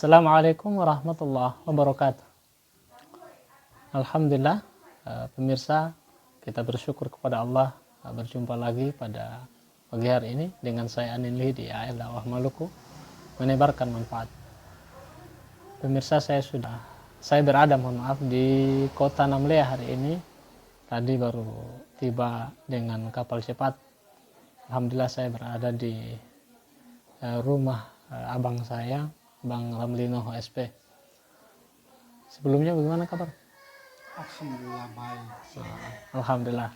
Assalamualaikum warahmatullahi wabarakatuh. Alhamdulillah, pemirsa, kita bersyukur kepada Allah berjumpa lagi pada pagi hari ini dengan saya Anin Lee di AL Dakwah Maluku, menebarkan manfaat. Pemirsa, saya berada di kota Namlea hari ini. Tadi baru tiba dengan kapal cepat. Alhamdulillah, saya berada di rumah abang saya, Bang Ramlino SP. Sebelumnya bagaimana kabar? Alhamdulillah baik. Alhamdulillah,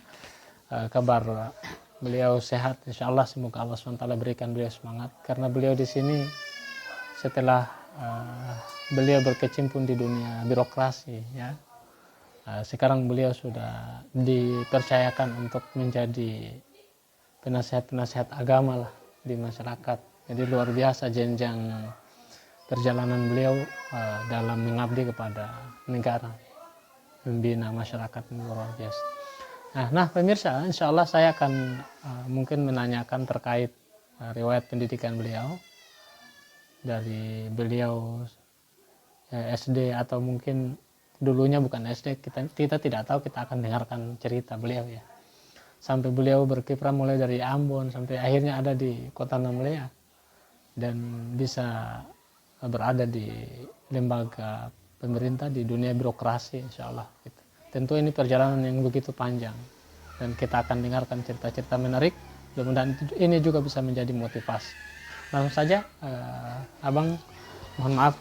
kabar beliau sehat, insya Allah. Semoga Allah SWT berikan beliau semangat, karena beliau di sini setelah beliau berkecimpung di dunia birokrasi, ya, sekarang beliau sudah dipercayakan untuk menjadi penasihat agama lah di masyarakat. Jadi luar biasa jenjang perjalanan beliau dalam mengabdi kepada negara, membina masyarakat, luar biasa. Nah pemirsa, insya Allah saya akan mungkin menanyakan terkait riwayat pendidikan beliau, dari beliau SD atau mungkin dulunya bukan SD, kita tidak tahu. Kita akan dengarkan cerita beliau, ya, sampai beliau berkiprah mulai dari Ambon sampai akhirnya ada di kota Namlea dan bisa berada di lembaga pemerintah di dunia birokrasi, insya Allah. Tentu ini perjalanan yang begitu panjang dan kita akan dengarkan cerita-cerita menarik. Mudah-mudahan ini juga bisa menjadi motivasi. Langsung saja, abang, mohon maaf,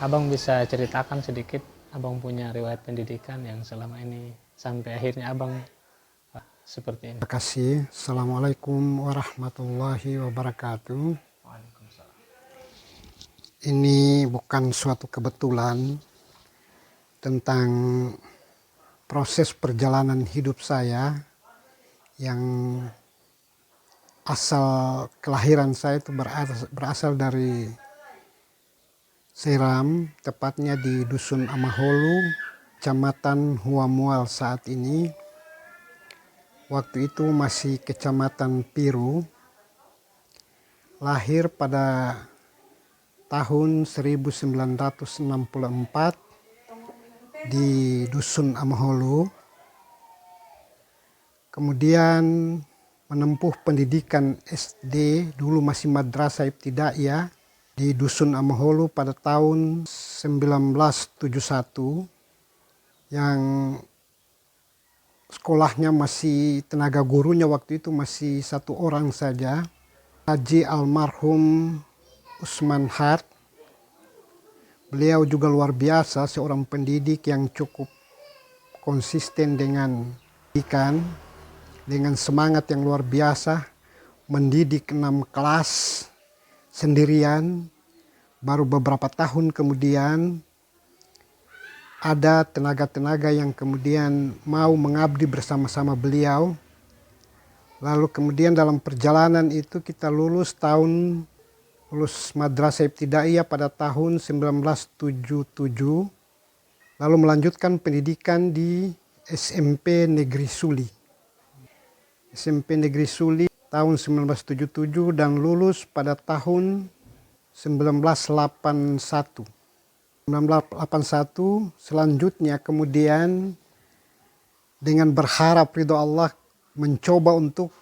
abang bisa ceritakan sedikit abang punya riwayat pendidikan yang selama ini sampai akhirnya abang seperti ini. Terima kasih. Assalamualaikum warahmatullahi wabarakatuh. Ini bukan suatu kebetulan tentang proses perjalanan hidup saya yang asal kelahiran saya itu berasal dari Seram, tepatnya di Dusun Amaholu, Kecamatan Huamual saat ini. Waktu itu masih Kecamatan Piru. Lahir pada tahun 1964 di Dusun Amaholu. Kemudian menempuh pendidikan SD, dulu masih Madrasah Ibtidaiyah, di Dusun Amaholu pada tahun 1971, yang sekolahnya masih, tenaga gurunya waktu itu masih satu orang saja, Haji almarhum Usman Hart. Beliau juga luar biasa, seorang pendidik yang cukup konsisten dengan pendidikan, dengan semangat yang luar biasa, mendidik 6 kelas sendirian. Baru beberapa tahun kemudian ada tenaga-tenaga yang kemudian mau mengabdi bersama-sama beliau. Lalu kemudian dalam perjalanan itu kita lulus Madrasah Ibtidaiyah pada tahun 1977, lalu melanjutkan pendidikan di SMP Negeri Suli. SMP Negeri Suli tahun 1977 dan lulus pada tahun 1981. 1981 selanjutnya kemudian dengan berharap ridho Allah mencoba untuk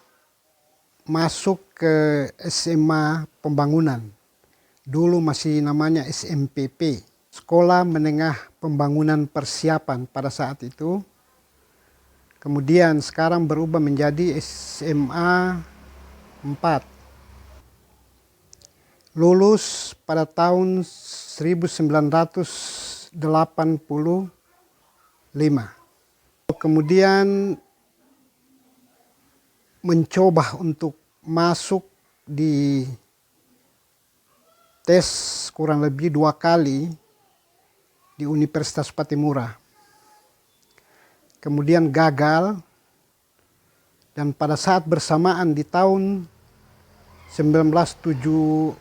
masuk ke SMA Pembangunan. Dulu masih namanya SMPP, Sekolah Menengah Pembangunan Persiapan pada saat itu. Kemudian sekarang berubah menjadi SMA 4. Lulus pada tahun 1985. Kemudian mencoba untuk masuk di tes kurang lebih 2 kali di Universitas Patimura. Kemudian gagal, dan pada saat bersamaan di tahun 1987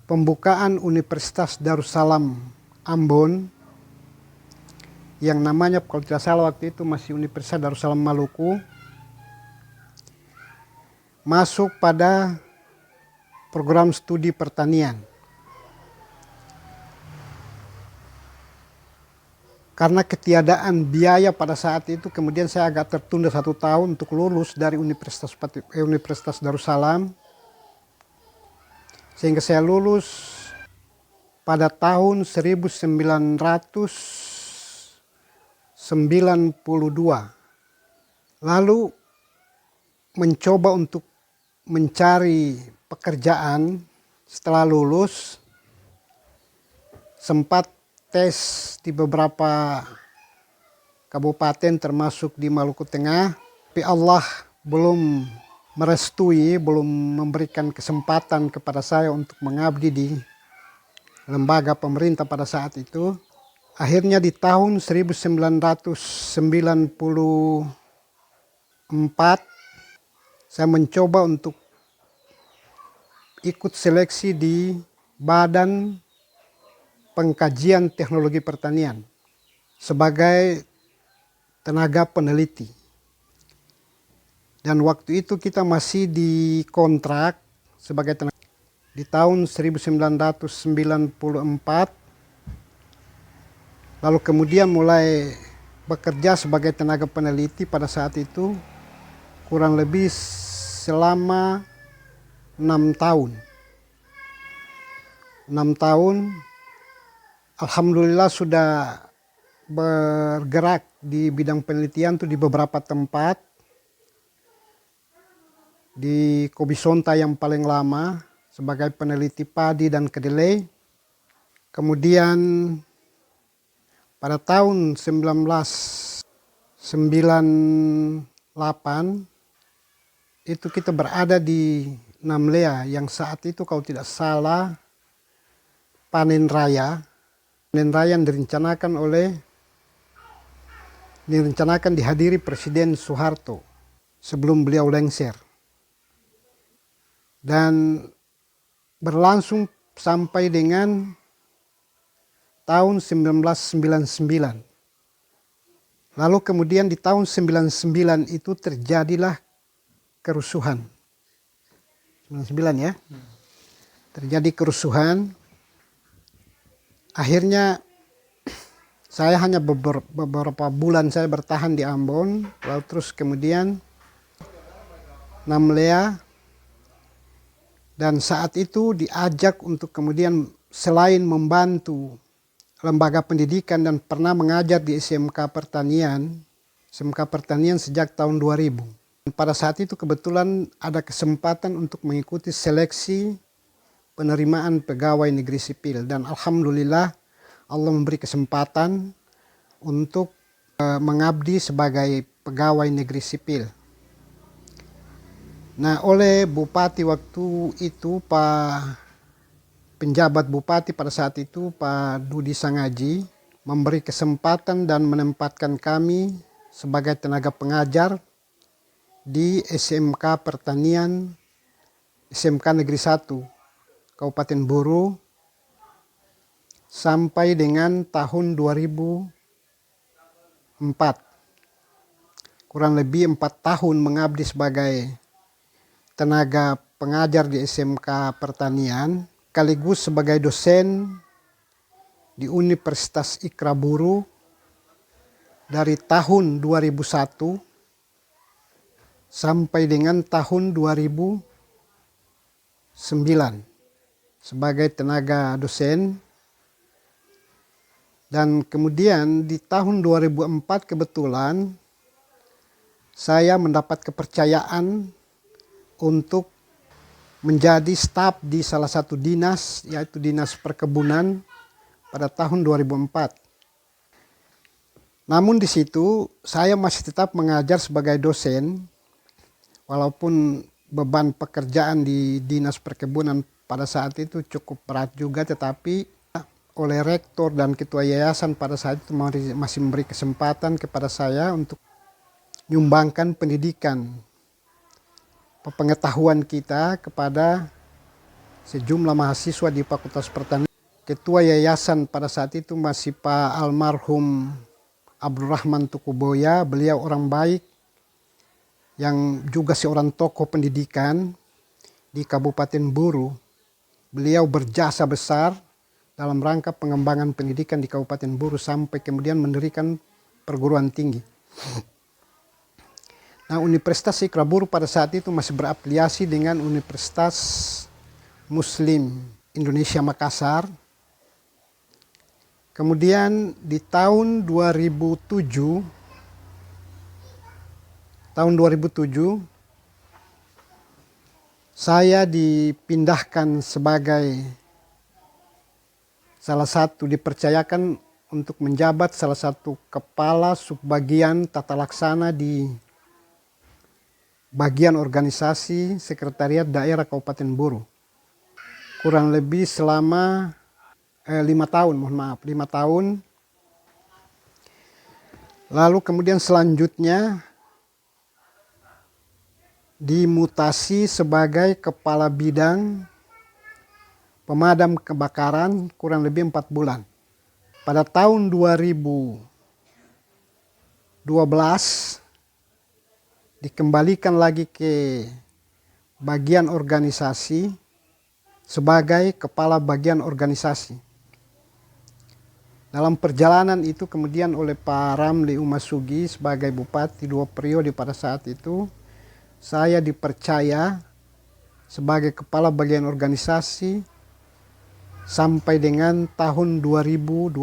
pembukaan Universitas Darussalam Ambon, yang namanya kalau tidak salah waktu itu masih Universitas Darussalam Maluku. masuk pada program studi pertanian. Karena ketiadaan biaya pada saat itu, kemudian saya agak tertunda 1 tahun untuk lulus dari Universitas Darussalam. Sehingga saya lulus pada tahun 1992. Lalu mencoba untuk mencari pekerjaan setelah lulus, sempat tes di beberapa kabupaten termasuk di Maluku Tengah, tapi Allah belum merestui, belum memberikan kesempatan kepada saya untuk mengabdi di lembaga pemerintah pada saat itu. Akhirnya di tahun 1994 saya mencoba untuk ikut seleksi di Badan Pengkajian Teknologi Pertanian sebagai tenaga peneliti. Dan waktu itu kita masih dikontrak sebagai tenaga. Di tahun 1994, lalu kemudian mulai bekerja sebagai tenaga peneliti pada saat itu kurang lebih selama 6 tahun. 6 tahun, alhamdulillah sudah bergerak di bidang penelitian tuh di beberapa tempat. Di Kobisonta yang paling lama sebagai peneliti padi dan kedelai. Kemudian pada tahun 1998 itu kita berada di Namlea yang saat itu kalau tidak salah panen raya. Panen raya yang direncanakan dihadiri Presiden Soeharto sebelum beliau lengser. Dan berlangsung sampai dengan tahun 1999. Lalu kemudian di tahun 99 itu terjadilah kerusuhan. 99 ya. Terjadi kerusuhan. Akhirnya saya hanya beberapa bulan saya bertahan di Ambon. Lalu terus kemudian Namlea. Dan saat itu diajak untuk kemudian selain membantu lembaga pendidikan dan pernah mengajar di SMK Pertanian sejak tahun 2000. Pada saat itu kebetulan ada kesempatan untuk mengikuti seleksi penerimaan pegawai negeri sipil. Dan alhamdulillah Allah memberi kesempatan untuk mengabdi sebagai pegawai negeri sipil. Nah, oleh Bupati waktu itu, penjabat Bupati pada saat itu, Pak Dudi Sangaji, memberi kesempatan dan menempatkan kami sebagai tenaga pengajar di SMK Pertanian, SMK Negeri 1, Kabupaten Buru, sampai dengan tahun 2004. Kurang lebih 4 tahun mengabdi sebagai tenaga pengajar di SMK Pertanian, sekaligus sebagai dosen di Universitas Ikra Buru dari tahun 2001 sampai dengan tahun 2009 sebagai tenaga dosen. Dan kemudian di tahun 2004 kebetulan saya mendapat kepercayaan untuk menjadi staf di salah satu dinas, yaitu Dinas Perkebunan pada tahun 2004. Namun di situ saya masih tetap mengajar sebagai dosen, walaupun beban pekerjaan di Dinas Perkebunan pada saat itu cukup berat juga, tetapi oleh rektor dan ketua yayasan pada saat itu masih memberi kesempatan kepada saya untuk menyumbangkan pendidikan, pengetahuan kita kepada sejumlah mahasiswa di Fakultas Pertanian. Ketua yayasan pada saat itu masih Pak almarhum Abdurrahman Tukuboya. Beliau orang baik yang juga seorang tokoh pendidikan di Kabupaten Buru. Beliau berjasa besar dalam rangka pengembangan pendidikan di Kabupaten Buru sampai kemudian mendirikan perguruan tinggi. Nah, Universitas Ikra Buru pada saat itu masih berafiliasi dengan Universitas Muslim Indonesia Makassar. Kemudian di tahun 2007 saya dipindahkan sebagai dipercayakan untuk menjabat salah satu kepala subbagian tata laksana di bagian organisasi sekretariat daerah Kabupaten Buru. Kurang lebih selama 5 tahun, 5 tahun. Lalu kemudian selanjutnya dimutasi sebagai kepala bidang pemadam kebakaran kurang lebih 4 bulan. Pada tahun 2012 dikembalikan lagi ke bagian organisasi sebagai kepala bagian organisasi. Dalam perjalanan itu kemudian oleh Pak Ramli Umasugi sebagai bupati 2 periode pada saat itu, saya dipercaya sebagai kepala bagian organisasi sampai dengan tahun 2022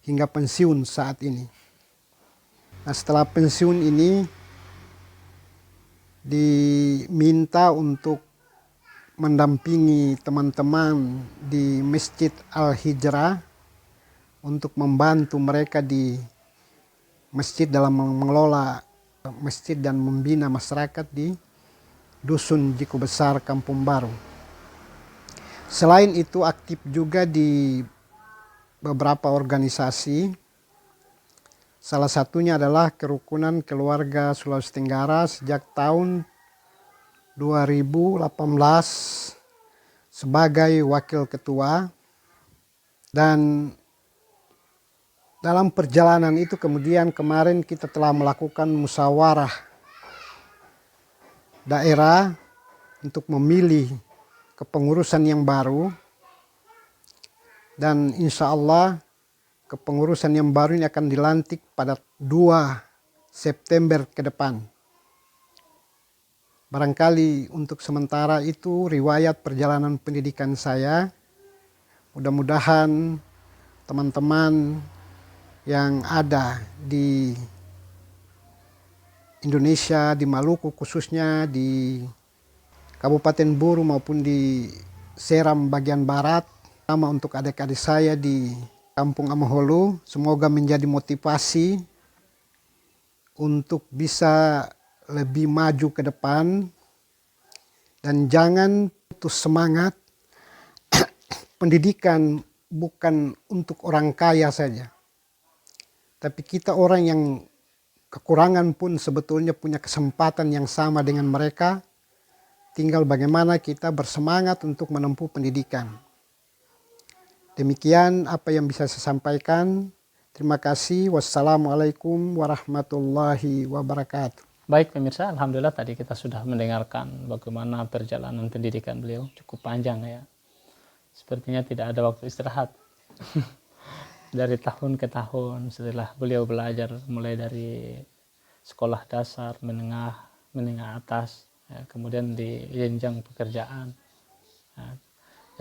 hingga pensiun saat ini. Nah, setelah pensiun ini diminta untuk mendampingi teman-teman di Masjid Al-Hijrah untuk membantu mereka di masjid dalam mengelola masjid dan membina masyarakat di Dusun Jiku Besar, Kampung Baru. Selain itu aktif juga di beberapa organisasi. Salah satunya adalah Kerukunan Keluarga Sulawesi Tenggara sejak tahun 2018 sebagai wakil ketua. Dan dalam perjalanan itu kemudian kemarin kita telah melakukan musyawarah daerah untuk memilih kepengurusan yang baru. Dan insya Allah kepengurusan yang baru ini akan dilantik pada 2 September ke depan. Barangkali untuk sementara itu riwayat perjalanan pendidikan saya. Mudah-mudahan teman-teman yang ada di Indonesia, di Maluku khususnya, di Kabupaten Buru maupun di Seram bagian barat, sama untuk adik-adik saya di Kampung Amaholo, semoga menjadi motivasi untuk bisa lebih maju ke depan dan jangan putus semangat. Pendidikan bukan untuk orang kaya saja, tapi kita orang yang kekurangan pun sebetulnya punya kesempatan yang sama dengan mereka. Tinggal bagaimana kita bersemangat untuk menempuh pendidikan. Demikian apa yang bisa saya sampaikan. Terima kasih. Wassalamualaikum warahmatullahi wabarakatuh. Baik pemirsa, alhamdulillah tadi kita sudah mendengarkan bagaimana perjalanan pendidikan beliau, cukup panjang ya. Sepertinya tidak ada waktu istirahat. Dari tahun ke tahun setelah beliau belajar mulai dari sekolah dasar, menengah atas, ya, kemudian di jenjang pekerjaan. Ya,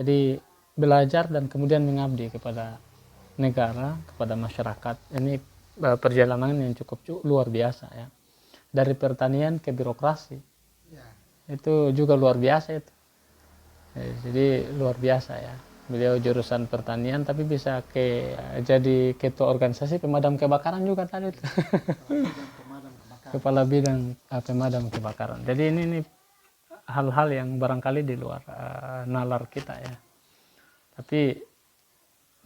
jadi belajar dan kemudian mengabdi kepada negara, kepada masyarakat. Ini perjalanan yang cukup luar biasa ya. Dari pertanian ke birokrasi, itu juga luar biasa itu. Jadi luar biasa ya. Beliau jurusan pertanian tapi bisa jadi ketua organisasi pemadam kebakaran juga tadi itu. Kepala bidang pemadam kebakaran. Jadi ini hal-hal yang barangkali di luar nalar kita ya. Tapi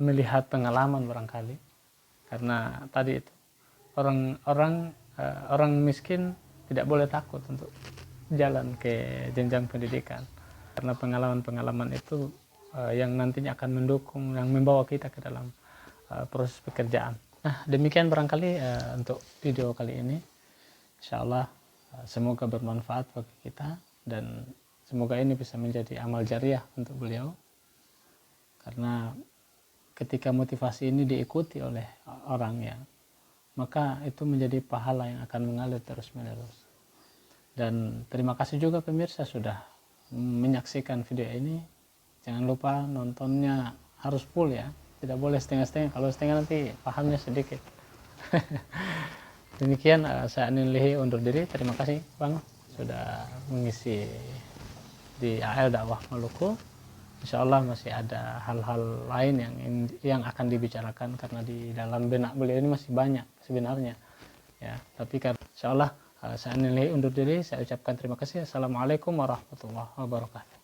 melihat pengalaman barangkali, karena tadi itu orang miskin tidak boleh takut untuk jalan ke jenjang pendidikan, karena pengalaman-pengalaman itu yang nantinya akan mendukung, yang membawa kita ke dalam proses pekerjaan. Nah, demikian barangkali untuk video kali ini. Insya Allah semoga bermanfaat bagi kita, dan semoga ini bisa menjadi amal jariah untuk beliau, karena ketika motivasi ini diikuti oleh orang ya, maka itu menjadi pahala yang akan mengalir terus menerus. Dan terima kasih juga pemirsa sudah menyaksikan video ini. Jangan lupa nontonnya harus full ya, tidak boleh setengah-setengah. Kalau setengah nanti pahamnya sedikit. Demikian saya Anin Lihi undur diri. Terima kasih Bang sudah mengisi di AL Dakwah Maluku. Insya Allah masih ada hal-hal lain yang akan dibicarakan, karena di dalam benak beliau ini masih banyak sebenarnya ya. Tapi karena insya Allah saya Anin Lihi undur diri. Saya ucapkan terima kasih. Assalamualaikum warahmatullahi wabarakatuh.